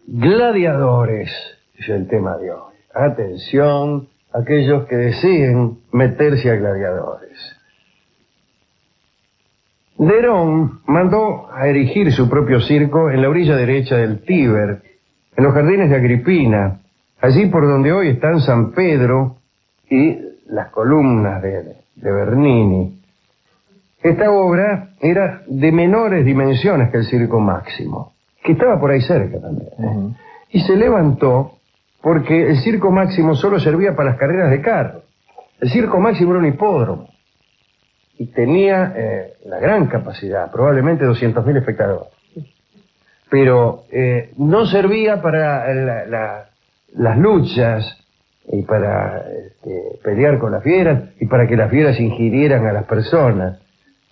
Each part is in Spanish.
Gladiadores es el tema de hoy. Atención, aquellos que deseen meterse a gladiadores. Nerón mandó a erigir su propio circo en la orilla derecha del Tíber, en los jardines de Agripina, allí por donde hoy están San Pedro y las columnas de Bernini. Esta obra era de menores dimensiones que el Circo Máximo, que estaba por ahí cerca también. Y se levantó porque el Circo Máximo solo servía para las carreras de carro. El Circo Máximo era un hipódromo y tenía la gran capacidad, probablemente 200.000 espectadores. Pero no servía para las luchas y para pelear con las fieras y para que las fieras ingirieran a las personas.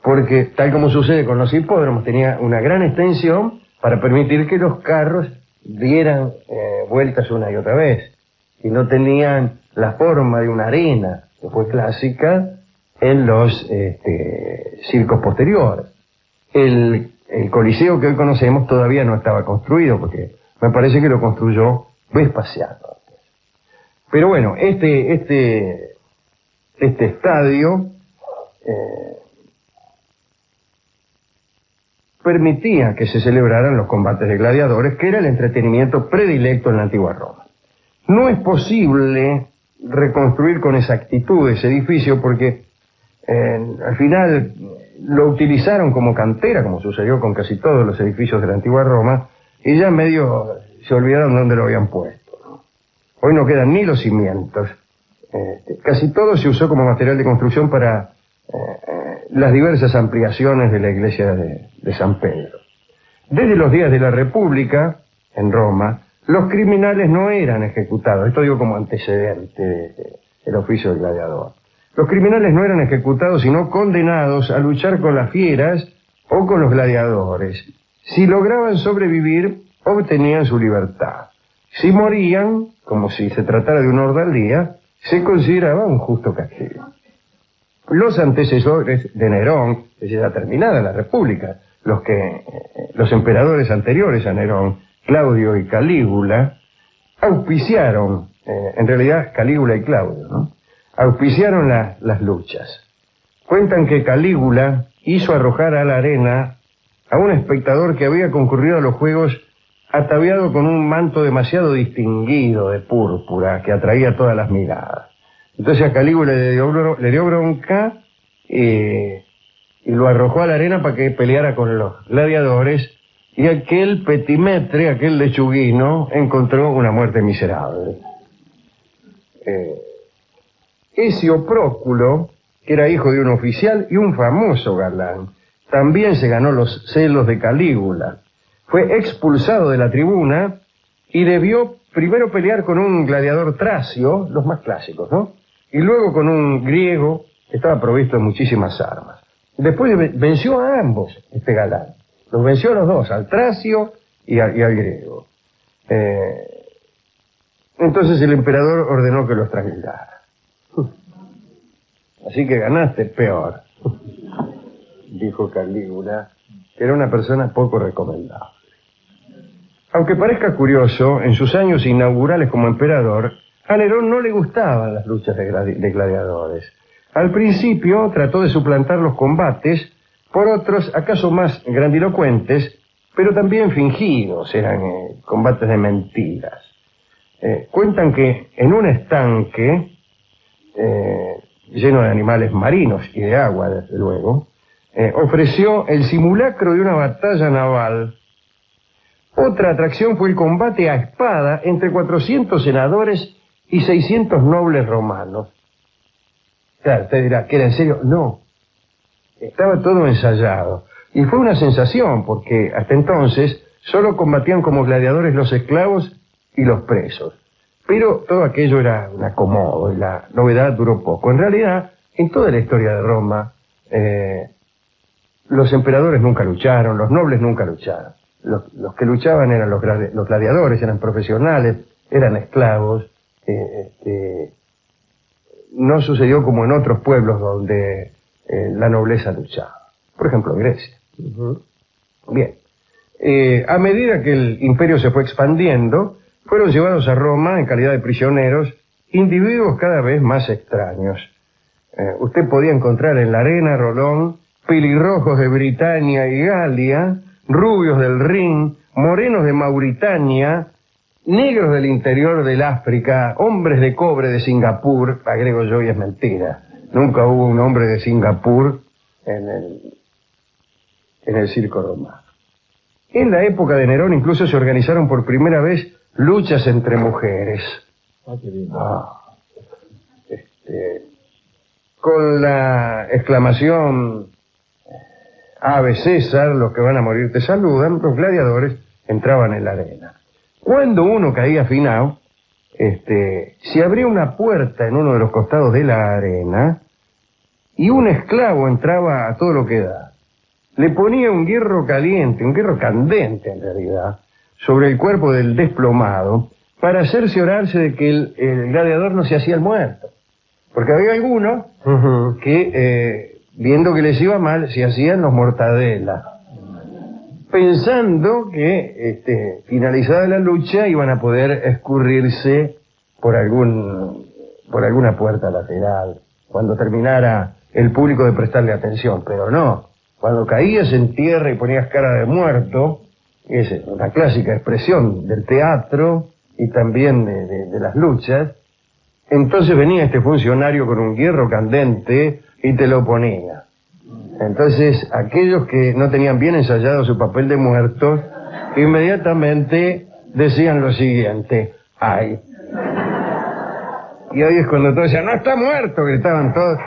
Porque, tal como sucede con los hipódromos, tenía una gran extensión para permitir que los carros dieran vueltas una y otra vez. Y no tenían la forma de una arena, que fue clásica en los circos posteriores. El Coliseo que hoy conocemos todavía no estaba construido, porque me parece que lo construyó Vespasiano. Pero bueno, este estadio permitía que se celebraran los combates de gladiadores, que era el entretenimiento predilecto en la antigua Roma. No es posible reconstruir con exactitud ese edificio porque al final lo utilizaron como cantera, como sucedió con casi todos los edificios de la antigua Roma, y ya medio se olvidaron dónde lo habían puesto, ¿no? Hoy no quedan ni los cimientos. Casi todo se usó como material de construcción para las diversas ampliaciones de la iglesia de San Pedro. Desde los días de la República, en Roma, los criminales no eran ejecutados. Esto digo como antecedente del oficio del gladiador. Los criminales no eran ejecutados, sino condenados a luchar con las fieras o con los gladiadores. Si lograban sobrevivir, obtenían su libertad. Si morían, como si se tratara de una ordalía, se consideraba un justo castigo. Los antecesores de Nerón, es ya terminada la República, los emperadores anteriores a Nerón, Claudio y Calígula, auspiciaron, en realidad Calígula y Claudio, ¿no? Auspiciaron las luchas. Cuentan que Calígula hizo arrojar a la arena a un espectador que había concurrido a los juegos ataviado con un manto demasiado distinguido de púrpura que atraía todas las miradas. Entonces a Calígula le dio bronca y lo arrojó a la arena para que peleara con los gladiadores, y aquel petimetre, aquel lechuguino, encontró una muerte miserable. Escio Próculo, que era hijo de un oficial y un famoso galán, también se ganó los celos de Calígula. Fue expulsado de la tribuna y debió primero pelear con un gladiador tracio, los más clásicos, ¿no? Y luego con un griego que estaba provisto de muchísimas armas. Después venció a ambos, este galán. Los venció a los dos, al tracio y al griego. Entonces el emperador ordenó que los trasladara. Así que ganaste peor, dijo Calígula, que era una persona poco recomendable. Aunque parezca curioso, en sus años inaugurales como emperador, a Nerón no le gustaban las luchas de gladiadores. Al principio trató de suplantar los combates por otros, acaso más grandilocuentes, pero también fingidos, eran combates de mentiras. Cuentan que en un estanque lleno de animales marinos y de agua, desde luego, ofreció el simulacro de una batalla naval. Otra atracción fue el combate a espada entre 400 senadores y 600 nobles romanos. Claro, usted dirá, ¿que era en serio? No, estaba todo ensayado. Y fue una sensación, porque hasta entonces solo combatían como gladiadores los esclavos y los presos. Pero todo aquello era un acomodo y la novedad duró poco. En realidad, en toda la historia de Roma, los emperadores nunca lucharon, los nobles nunca lucharon. Los que luchaban eran los gladiadores, eran profesionales, eran esclavos. No sucedió como en otros pueblos donde la nobleza luchaba. Por ejemplo, Grecia. Bien. A medida que el imperio se fue expandiendo, fueron llevados a Roma en calidad de prisioneros individuos cada vez más extraños. Usted podía encontrar en la arena, Rolón, pelirrojos de Britania y Galia, rubios del Rin, morenos de Mauritania, negros del interior del África, hombres de cobre de Singapur. Agrego yo, y es mentira. Nunca hubo un hombre de Singapur en el circo romano. En la época de Nerón incluso se organizaron por primera vez luchas entre mujeres. Qué lindo. Con la exclamación Ave César, los que van a morir te saludan, los gladiadores entraban en la arena. Cuando uno caía afinado, se abría una puerta en uno de los costados de la arena y un esclavo entraba a todo lo que da. Le ponía un hierro caliente, un hierro candente en realidad, sobre el cuerpo del desplomado para cerciorarse de que el gladiador no se hacía el muerto. Porque había algunos que, viendo que les iba mal, se hacían los mortadela, pensando que, finalizada la lucha, iban a poder escurrirse por alguna puerta lateral, cuando terminara el público de prestarle atención. Pero no, cuando caías en tierra y ponías cara de muerto, es una clásica expresión del teatro y también de las luchas, entonces venía este funcionario con un hierro candente y te lo ponía. Entonces, aquellos que no tenían bien ensayado su papel de muertos, inmediatamente decían lo siguiente: ¡ay! Y ahí es cuando todos decían: ¡no está muerto!, gritaban todos,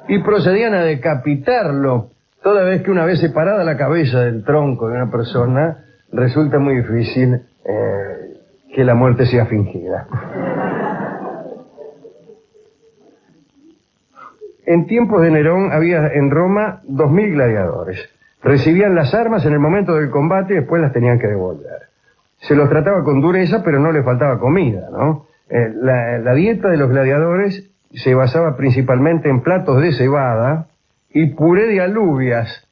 y procedían a decapitarlo. Toda vez que una vez separada la cabeza del tronco de una persona, resulta muy difícil que la muerte sea fingida. En tiempos de Nerón había en Roma 2.000 gladiadores. Recibían las armas en el momento del combate y después las tenían que devolver. Se los trataba con dureza, pero no les faltaba comida, ¿no? La dieta de los gladiadores se basaba principalmente en platos de cebada y puré de alubias.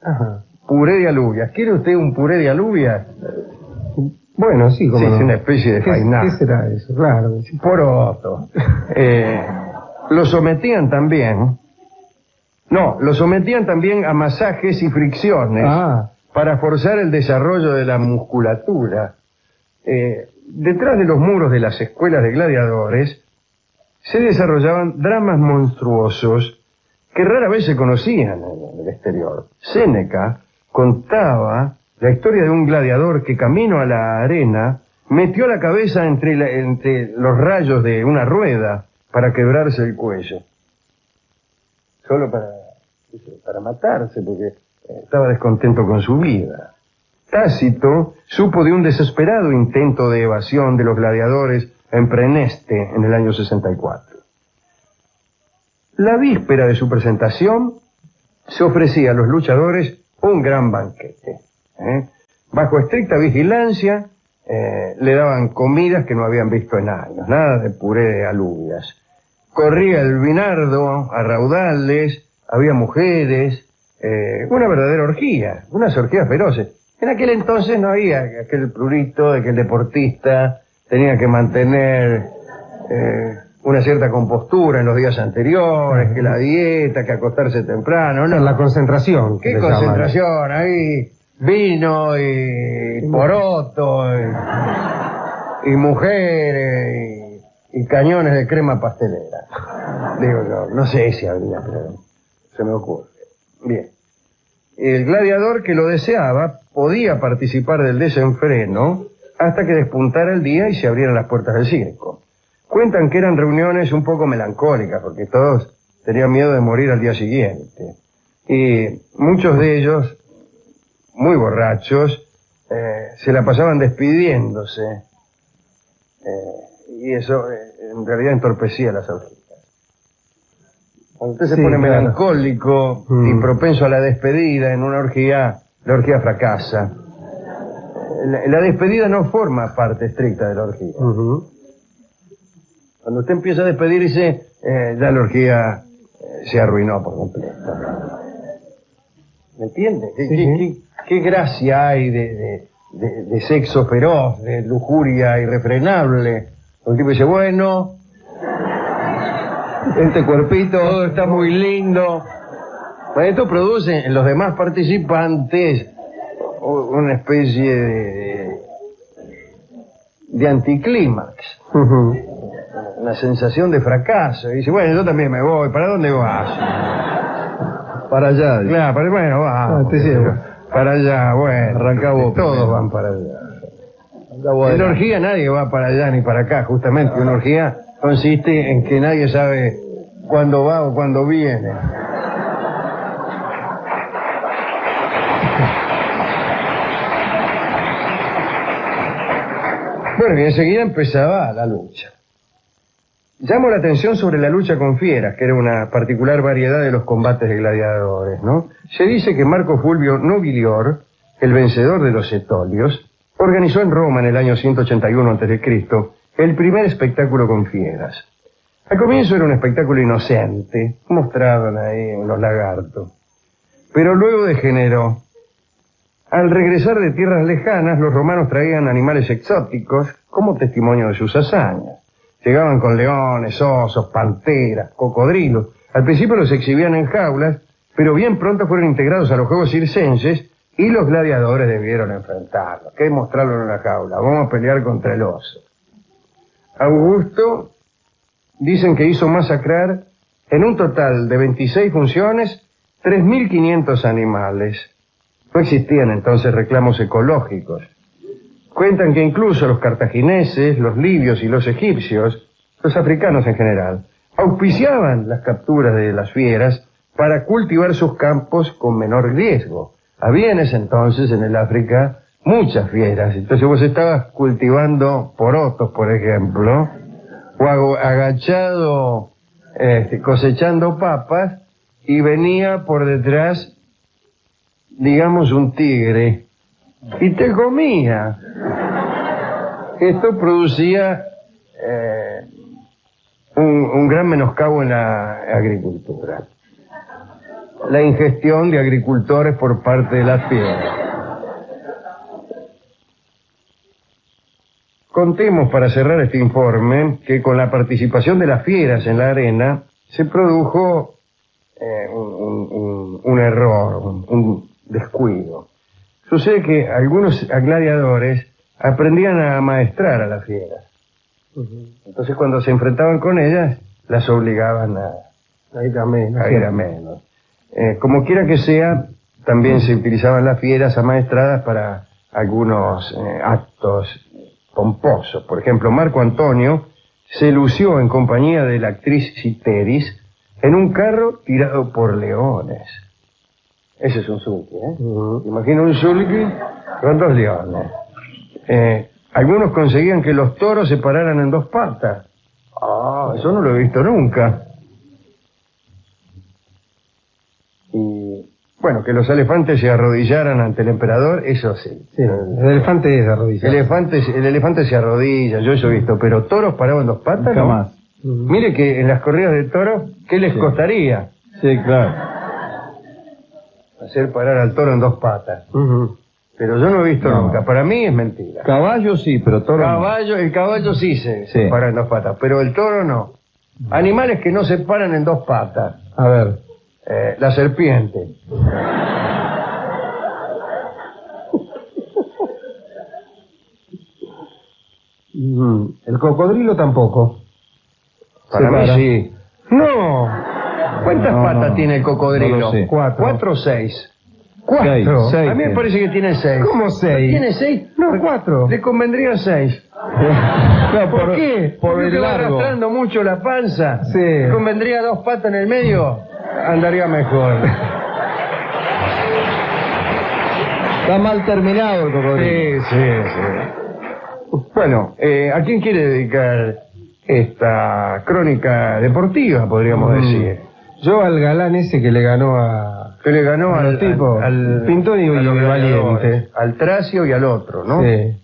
Ajá. Puré de alubias. ¿Quiere usted un puré de alubias? Bueno, sí, como Sí, no. es una especie de fainá. ¿Qué será eso? Claro. Poroto. Lo sometían también a masajes y fricciones para forzar el desarrollo de la musculatura. Detrás de los muros de las escuelas de gladiadores se desarrollaban dramas monstruosos que rara vez se conocían en el exterior. Séneca contaba la historia de un gladiador que camino a la arena metió la cabeza entre los rayos de una rueda para quebrarse el cuello. Solo para matarse, porque estaba descontento con su vida. Tácito supo de un desesperado intento de evasión de los gladiadores en Preneste en el año 64. La víspera de su presentación se ofrecía a los luchadores un gran banquete. Bajo estricta vigilancia le daban comidas que no habían visto en años, nada de puré de alubias. Corría el vinardo a raudales, había mujeres, una verdadera orgía, unas orgías feroces. En aquel entonces no había aquel prurito de que el deportista tenía que mantener una cierta compostura en los días anteriores, que la dieta, que acostarse temprano, ¿no? La concentración. ¿Qué concentración? Ahí vino y poroto y mujeres y cañones de crema pastelera. Digo yo, no sé si habría, pero se me ocurre. Bien. El gladiador que lo deseaba podía participar del desenfreno hasta que despuntara el día y se abrieran las puertas del circo. Cuentan que eran reuniones un poco melancólicas, porque todos tenían miedo de morir al día siguiente. Y muchos de ellos, muy borrachos, se la pasaban despidiéndose. Y eso en realidad entorpecía las orgías. Cuando usted se pone melancólico y propenso a la despedida en una orgía, la orgía fracasa. La despedida no forma parte estricta de la orgía. Cuando usted empieza a despedirse, ya la orgía se arruinó por completo. ¿Me entiendes? Sí, sí. ¿Qué gracia hay de sexo feroz, de lujuria irrefrenable? Un tipo dice, bueno, este cuerpito, todo está muy lindo. Bueno, esto produce en los demás participantes una especie de anticlímax. Una sensación de fracaso. Y dice, bueno, yo también me voy. ¿Para dónde vas? Para allá. Claro, bueno, vamos. te llevo. Para allá, bueno. Arranca vos Todos primero. van para allá. En la orgía nadie va para allá ni para acá, justamente. Una orgía consiste en que nadie sabe cuándo va o cuándo viene. Bueno, y enseguida empezaba la lucha. Llamo la atención sobre la lucha con fieras, que era una particular variedad de los combates de gladiadores, ¿no? Se dice que Marco Fulvio Nobilior, el vencedor de los etolios, organizó en Roma en el año 181 a.C. el primer espectáculo con fieras. Al comienzo era un espectáculo inocente, mostraban ahí los lagartos. Pero luego degeneró. Al regresar de tierras lejanas, los romanos traían animales exóticos como testimonio de sus hazañas. Llegaban con leones, osos, panteras, cocodrilos. Al principio los exhibían en jaulas, pero bien pronto fueron integrados a los juegos circenses y los gladiadores debieron enfrentarlos. ¿Qué mostrarlo en una jaula? Vamos a pelear contra el oso. Augusto dicen que hizo masacrar en un total de 26 funciones 3.500 animales. No existían entonces reclamos ecológicos. Cuentan que incluso los cartagineses, los libios y los egipcios, los africanos en general, auspiciaban las capturas de las fieras para cultivar sus campos con menor riesgo. Había en ese entonces en el África muchas fieras. Entonces vos estabas cultivando porotos, por ejemplo, o agachado cosechando papas, y venía por detrás, digamos, un tigre, y te comía. Esto producía un gran menoscabo en la agricultura. La ingestión de agricultores por parte de las fieras. Contemos, para cerrar este informe, que con la participación de las fieras en la arena se produjo un error, un descuido. Sucede que algunos gladiadores aprendían a amaestrar a las fieras. Entonces cuando se enfrentaban con ellas, las obligaban a ir a menos. Como quiera que sea, también se utilizaban las fieras amaestradas para algunos actos pomposos. Por ejemplo, Marco Antonio se lució en compañía de la actriz Citeris en un carro tirado por leones. Ese es un sulky, ¿eh? Imagina un sulky con 2 leones. Algunos conseguían que los toros se pararan en 2 patas. Eso no lo he visto nunca. Y, bueno, que los elefantes se arrodillaran ante el emperador, eso sí. Sí, el elefante es de rodillas. El elefante se arrodilla, yo eso he visto, pero toros parados en 2 patas, Nunca ¿no? más. Mire que en las corridas de toros, ¿qué les costaría? Sí, claro. Hacer parar al toro en 2 patas. Pero yo no he visto nunca. Para mí es mentira. Caballo sí, pero toro no. El caballo sí se para en 2 patas, pero el toro no. Animales que no se paran en 2 patas. A ver. La serpiente. El cocodrilo tampoco. Para Se mí para. sí. No. ¿Cuántas patas tiene el cocodrilo? No lo sé. 4. 4 o 6. 4. Seis. A mí me parece que tiene 6. ¿Cómo 6? ¿Tiene 6? No, 4. Le convendría 6. Claro, ¿Por qué? Por Porque el va largo. arrastrando mucho la panza. Sí. ¿Le convendría 2 patas en el medio? Andaría mejor. Está mal terminado el cocodrilo. Sí. Bueno, ¿a quién quiere dedicar esta crónica deportiva, podríamos decir? Yo al galán ese que le ganó a... Que le ganó A los al tipos, Pinto y a los gladiadores, Valiente. al Tracio y al otro, ¿no? Sí.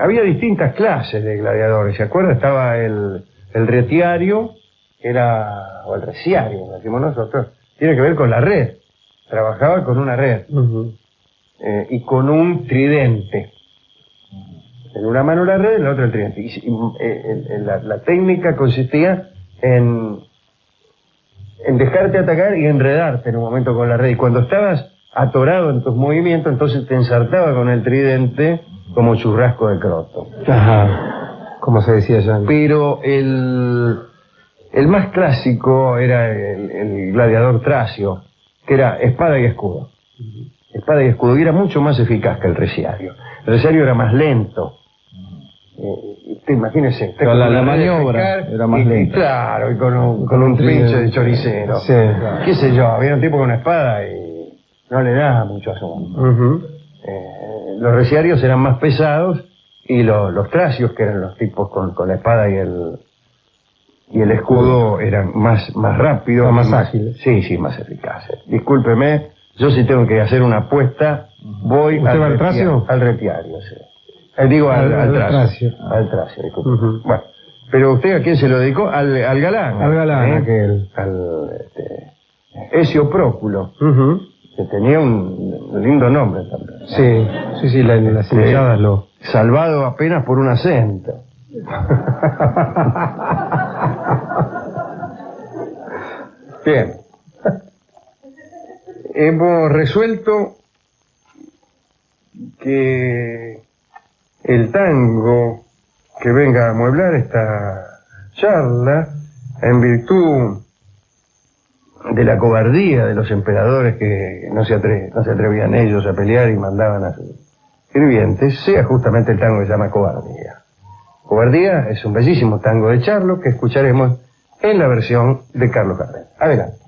Había distintas clases de gladiadores, ¿se acuerda? Estaba el retiario, que era, o el reciario, decimos nosotros, tiene que ver con la red. trabajaba con una red y con un tridente. En una mano la red, en la otra el tridente. La técnica consistía en dejarte atacar y enredarte en un momento con la red. Y cuando estabas atorado en tus movimientos, entonces te ensartaba con el tridente como churrasco de croto. Ajá. Como se decía ya. Pero el más clásico era el gladiador tracio, que era espada y escudo. Espada y escudo, y era mucho más eficaz que el reciario. El reciario era más lento. Usted imagínese. Pero la maniobra era más lenta. Claro, y con un pinche de choricero. Sí. Qué sé yo, había un tipo con una espada y no le daba mucho asombro. Los reciarios eran más pesados y los tracios, que eran los tipos con la espada y el escudo, eran más rápidos. Más ágiles. Sí, más eficaces. Discúlpeme, yo sí tengo que hacer una apuesta, voy ¿Usted va al tracio? Al retiario, sí. Digo al tracio. Al tracio, disculpe. Bueno, pero usted ¿a quién se lo dedicó? Al galán. Al galán, aquel. Al Ezio Próculo, que tenía un lindo nombre también. Sí, las hinchadas lo... Salvado apenas por un acento. Bien. Hemos resuelto que el tango que venga a amueblar esta charla, en virtud de la cobardía de los emperadores que no se atrevían ellos a pelear y mandaban a sus sirvientes, sea justamente el tango que se llama Cobardía. Cobardía es un bellísimo tango de Charlo que escucharemos en la versión de Carlos Gardel. Adelante.